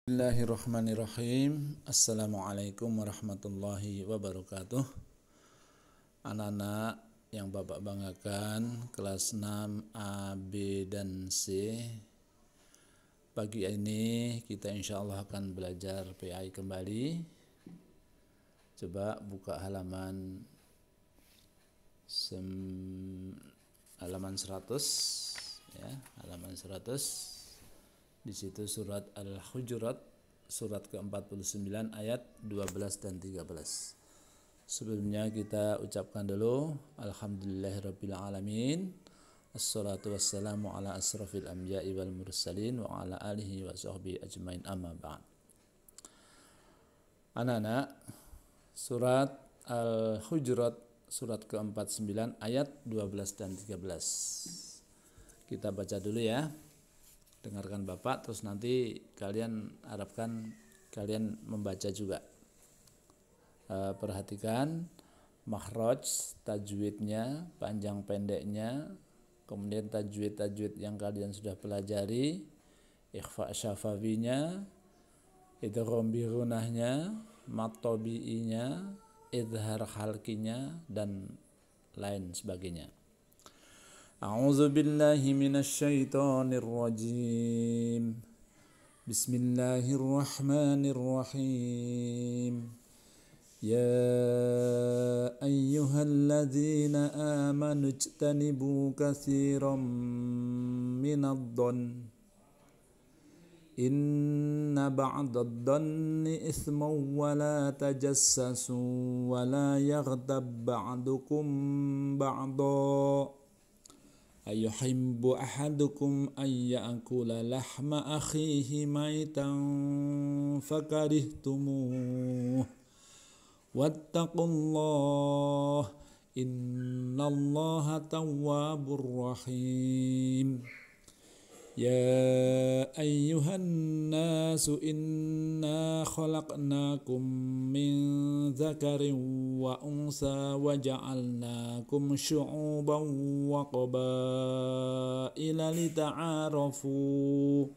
Bismillahirrahmanirrahim. Assalamualaikum warahmatullahi wabarakatuh. Anak-anak yang Bapak banggakan, kelas 6 A, B, dan C. Pagi ini kita insya Allah akan belajar PI kembali. Coba buka halaman 100 ya, halaman 100. Di situ surat Al-Hujurat, surat ke-49 ayat 12 dan 13. Sebelumnya kita ucapkan dulu Alhamdulillahirabbil alamin. Assalatu wassalamu ala asrafil anbiya'i wal mursalin wa ala alihi wa sahbihi ajmain, amma ba'd. Anak-anak, surat Al-Hujurat, surat ke-49 ayat 12 dan 13. Kita baca dulu ya. Dengarkan Bapak, terus nanti kalian harapkan kalian membaca juga. Perhatikan makhraj, tajwidnya, panjang pendeknya, kemudian tajwid yang kalian sudah pelajari, ikhfa syafawinya, idgham bi gunahnya, mad tabi'inya, idhar halqinya, dan lain sebagainya. A'udzu billahi minasy syaithanir rajim. Bismillahirrahmanirrahim. Ya ayyuhalladzina amanu ijtanibu katsiran minadh-dhann inna ba'dadh-dhanni itsman wa la tajassasu wa la yaghtab ba'dukum ba'dha ayuhibbu ahadukum an ya'kula lahma akhihi maitan fakarihtumuh wattaqullah innallaha tawwabur rahim. Ya ayyuhan nasu inna khalaqnakum min dzakarin wa unsa wa ja'alnakum syu'uban wa qabaila lita'arafu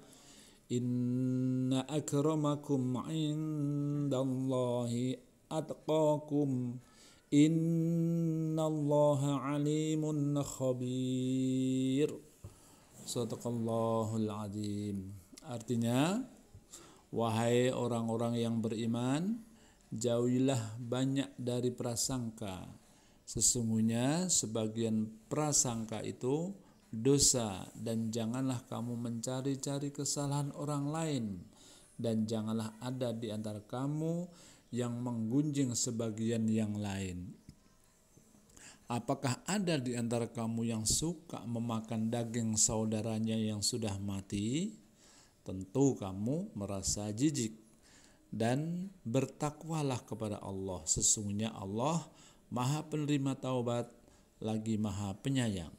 inna akramakum 'indallahi atqakum innallaha 'alimun khabir. Shadaqallahul azim. Artinya, wahai orang-orang yang beriman, jauhilah banyak dari prasangka. Sesungguhnya sebagian prasangka itu dosa, dan janganlah kamu mencari-cari kesalahan orang lain, dan janganlah ada di antara kamu yang menggunjing sebagian yang lain. Apakah ada di antara kamu yang suka memakan daging saudaranya yang sudah mati? Tentu kamu merasa jijik. Dan bertakwalah kepada Allah. Sesungguhnya Allah Maha penerima taubat, lagi Maha penyayang.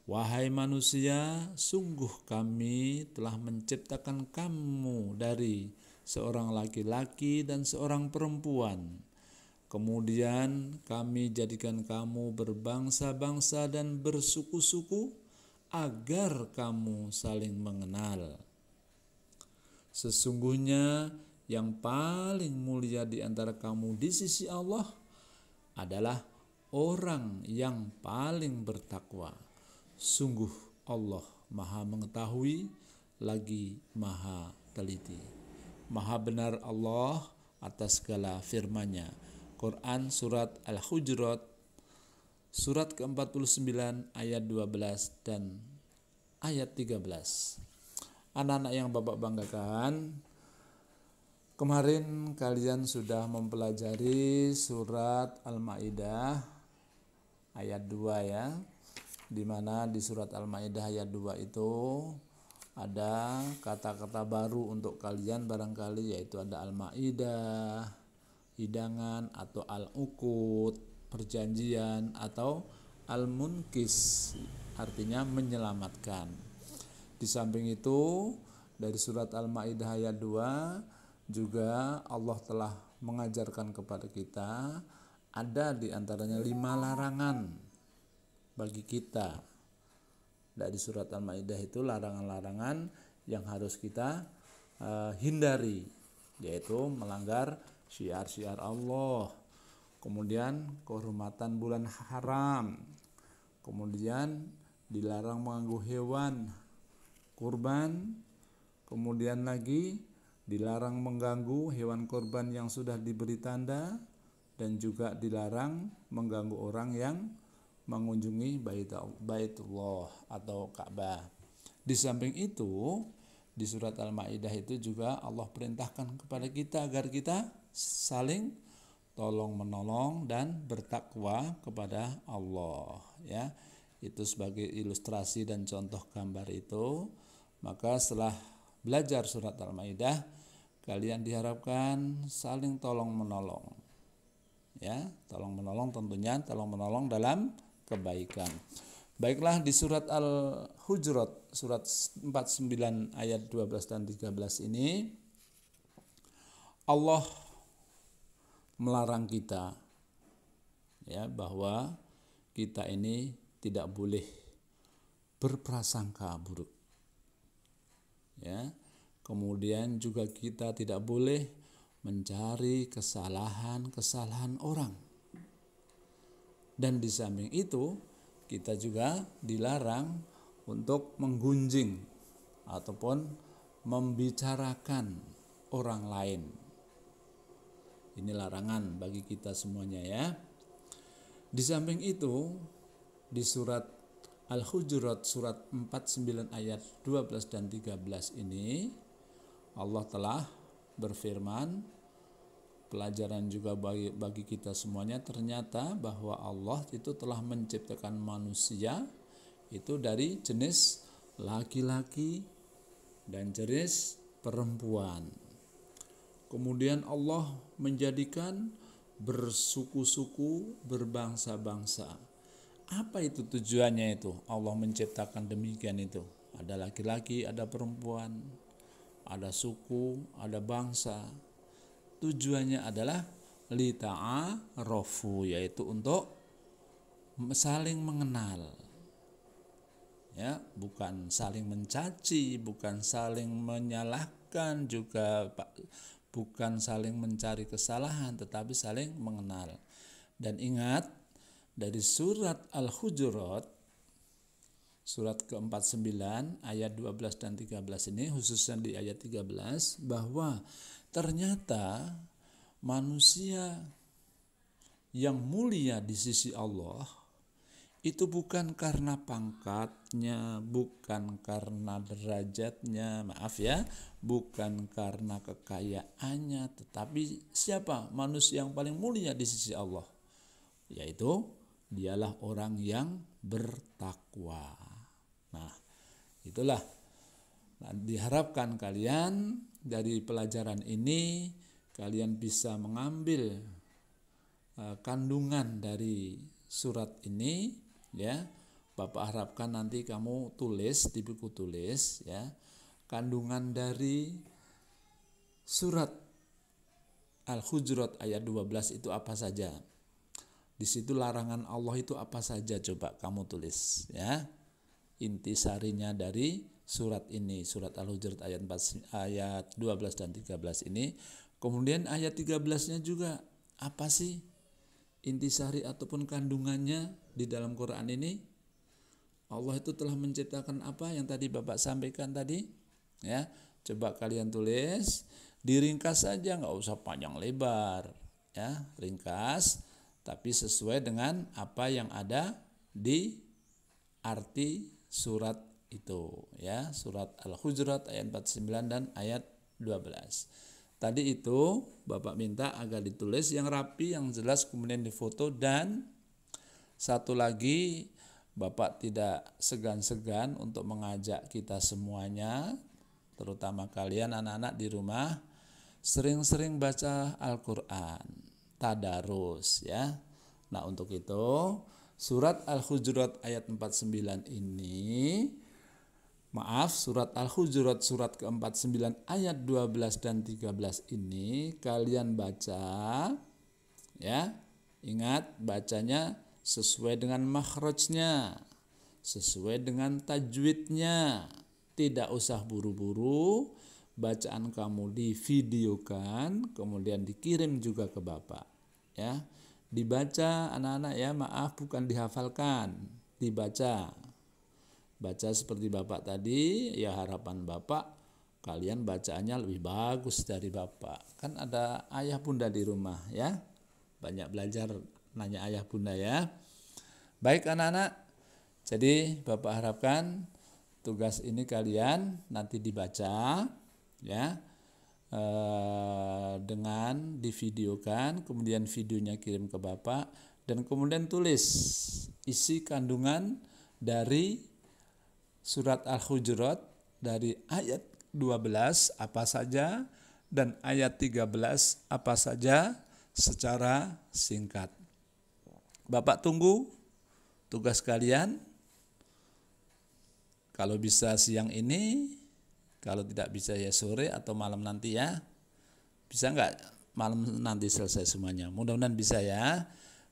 Wahai manusia, sungguh kami telah menciptakan kamu dari seorang laki-laki dan seorang perempuan. Kemudian kami jadikan kamu berbangsa-bangsa dan bersuku-suku agar kamu saling mengenal. Sesungguhnya yang paling mulia di antara kamu di sisi Allah adalah orang yang paling bertakwa. Sungguh Allah Maha mengetahui lagi Maha teliti. Maha benar Allah atas segala firman-Nya. Quran surat Al-Hujurat, surat ke-49 ayat 12 dan ayat 13. Anak-anak yang Bapak banggakan, kemarin kalian sudah mempelajari surat Al-Maidah ayat 2 ya, di mana di surat Al-Maidah ayat 2 itu ada kata-kata baru untuk kalian barangkali, yaitu ada Al-Maidah, hidangan, atau al-uqud, perjanjian, atau al-munkis, artinya menyelamatkan. Di samping itu, dari surat Al-Maidah ayat 2 juga Allah telah mengajarkan kepada kita, ada di antaranya 5 larangan bagi kita. Dari surat Al-Maidah itu larangan-larangan yang harus kita hindari, yaitu melanggar syiar-syiar Allah, kemudian kehormatan bulan haram, kemudian dilarang mengganggu hewan kurban, kemudian lagi dilarang mengganggu hewan kurban yang sudah diberi tanda, dan juga dilarang mengganggu orang yang mengunjungi Baitullah atau Ka'bah. Di samping itu, di surat Al-Maidah itu juga Allah perintahkan kepada kita agar kita saling tolong menolong dan bertakwa kepada Allah, ya. Itu sebagai ilustrasi dan contoh gambar itu. Maka setelah belajar surat Al-Maidah, kalian diharapkan saling tolong menolong, ya. Tolong menolong tentunya tolong menolong dalam kebaikan. Baiklah, di surat Al-Hujurat surat 49 ayat 12 dan 13 ini Allah melarang kita, ya, bahwa kita ini tidak boleh berprasangka buruk, ya. Kemudian juga kita tidak boleh mencari kesalahan orang. Dan di samping itu kita juga dilarang untuk menggunjing ataupun membicarakan orang lain. Ini larangan bagi kita semuanya, ya. Di samping itu, di surat Al-Hujurat surat 49 ayat 12 dan 13 ini Allah telah berfirman, pelajaran juga bagi kita semuanya, ternyata bahwa Allah itu telah menciptakan manusia itu dari jenis laki-laki dan jenis perempuan. Kemudian Allah menjadikan bersuku-suku, berbangsa-bangsa. Apa itu tujuannya itu? Allah menciptakan demikian itu. Ada laki-laki, ada perempuan, ada suku, ada bangsa. Tujuannya adalah lita'arofu, yaitu untuk saling mengenal, ya, bukan saling mencaci, bukan saling menyalahkan, juga bukan saling mencari kesalahan, tetapi saling mengenal. Dan ingat, dari surat Al-Hujurat surat ke-49 ayat 12 dan 13 ini, khususnya di ayat 13, bahwa ternyata manusia yang mulia di sisi Allah itu bukan karena pangkatnya, bukan karena derajatnya, bukan karena kekayaannya, tetapi siapa manusia yang paling mulia di sisi Allah? Yaitu dialah orang yang bertakwa. Nah, itulah. Nah, diharapkan kalian dari pelajaran ini kalian bisa mengambil kandungan dari surat ini, ya. Bapak harapkan nanti kamu tulis di buku tulis, ya, kandungan dari surat Al-Hujurat ayat 12 itu apa saja. Di situ larangan Allah itu apa saja, coba kamu tulis, ya. Intisarinya dari surat ini, surat Al-Hujurat ayat 12 dan 13 ini. Kemudian ayat 13-nya juga apa sih intisari ataupun kandungannya di dalam Quran ini? Allah itu telah menciptakan apa yang tadi Bapak sampaikan tadi, ya. Coba kalian tulis, diringkas saja, nggak usah panjang lebar, ya, ringkas, tapi sesuai dengan apa yang ada di arti surat itu, ya, surat Al-Hujurat ayat 49 dan ayat 12. Tadi itu Bapak minta agar ditulis yang rapi, yang jelas, kemudian difoto. Dan satu lagi, Bapak tidak segan-segan untuk mengajak kita semuanya, terutama kalian anak-anak di rumah, sering-sering baca Al-Quran, tadarus, ya. Nah, untuk itu surat Al-Hujurat ayat 49 ini, surat Al-Hujurat surat ke-49 ayat 12 dan 13 ini kalian baca, ya. Ingat, bacanya sesuai dengan makhrajnya, sesuai dengan tajwidnya. Tidak usah buru-buru, bacaan kamu divideokan, kemudian dikirim juga ke Bapak. Ya, dibaca anak-anak ya, maaf bukan dihafalkan, dibaca. Baca seperti Bapak tadi, ya harapan Bapak kalian bacaannya lebih bagus dari Bapak. Kan ada ayah bunda di rumah ya. Banyak belajar nanya ayah bunda ya. Baik anak-anak, jadi Bapak harapkan tugas ini kalian nanti dibaca ya, dengan divideokan, kemudian videonya kirim ke Bapak, dan kemudian tulis isi kandungan dari surat Al-Hujurat dari ayat 12 apa saja dan ayat 13 apa saja secara singkat. Bapak tunggu tugas kalian. Kalau bisa siang ini, kalau tidak bisa ya sore atau malam nanti ya. Bisa enggak malam nanti selesai semuanya? Mudah-mudahan bisa ya.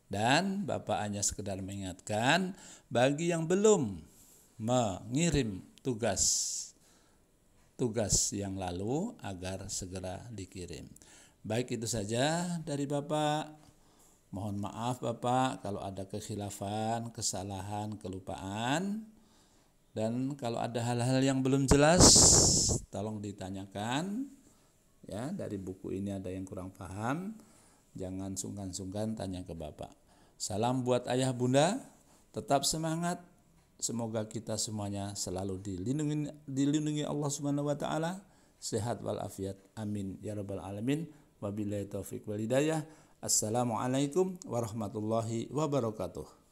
Dan Bapak hanya sekedar mengingatkan bagi yang belum mengirim tugas yang lalu agar segera dikirim. Baik, itu saja dari Bapak. Mohon maaf Bapak kalau ada kekhilafan, kesalahan, kelupaan. Dan kalau ada hal-hal yang belum jelas, tolong ditanyakan. Ya, dari buku ini ada yang kurang paham, jangan sungkan-sungkan tanya ke Bapak. Salam buat ayah bunda, tetap semangat. Semoga kita semuanya selalu dilindungi Allah Subhanahu wa taala, sehat walafiat. Amin ya rabbal alamin. Wabillahi taufik wal hidayah. Assalamualaikum warahmatullahi wabarakatuh.